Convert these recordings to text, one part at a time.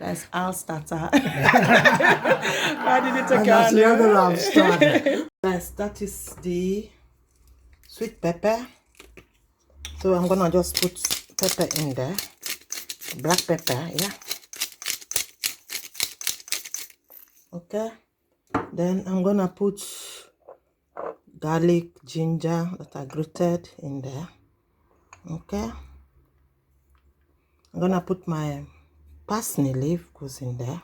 That's our starter. Why did you take That's the other out? starter. Guys, that is the sweet pepper. So I'm gonna just put pepper in there. Black pepper, yeah. Okay. Then I'm gonna put garlic, ginger that I grated in there. Okay. I'm gonna put my parsley leaf goes in there.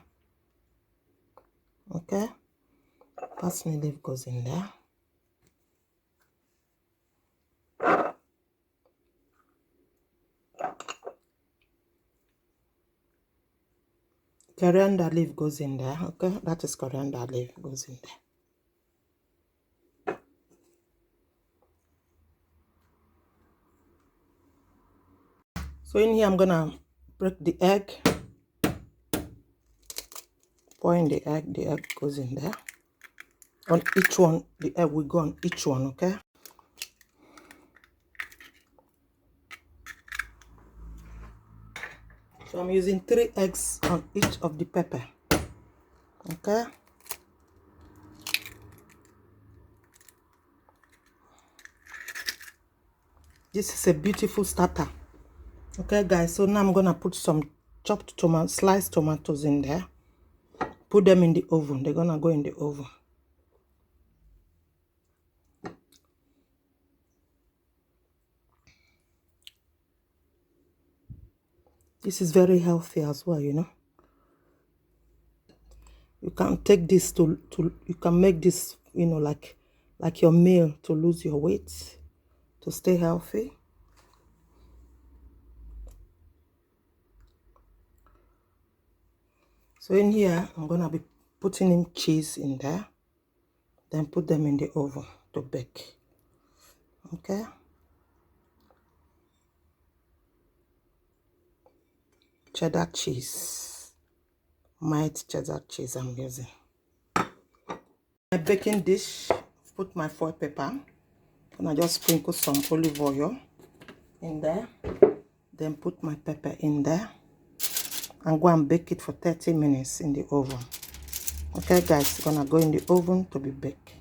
Okay. Parsley leaf goes in there. Coriander leaf goes in there. Okay, that is coriander leaf goes in there. So in here I'm gonna break the egg. Pour in the egg goes in there. On each one, the egg will go on each one, okay? So I'm using 3 eggs on each of the pepper. Okay? This is a beautiful starter. Okay, guys, so now I'm gonna put some chopped tomato, sliced tomatoes in there. Put them in the oven. They're gonna go in the oven. This is very healthy as well, you know. You can take this to you can make this, you know, like your meal to lose your weight, to stay healthy. So in here, I'm gonna be putting in cheese in there, then put them in the oven to bake. Okay. Cheddar cheese, mild cheddar cheese I'm using. My baking dish, put my foil paper, and I just sprinkle some olive oil in there, then put my pepper in there, and go and bake it for 30 minutes in the oven. Okay, guys, it's gonna go in the oven to be baked.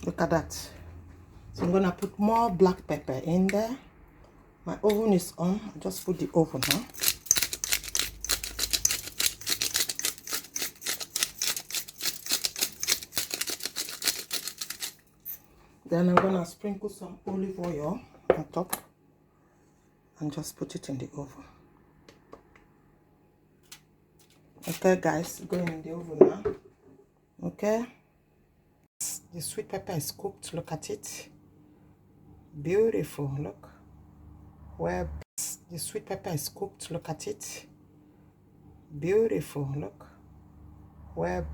Look at that. So I'm gonna put more black pepper in there. My oven is on. I just put the oven on. Then I'm gonna sprinkle some olive oil on top and just put it in the oven. Okay, guys, going in the oven now. Okay. The sweet pepper is cooked. Look at it. Beautiful. Look. Where the sweet pepper is cooked. Look at it. Beautiful. Look. Where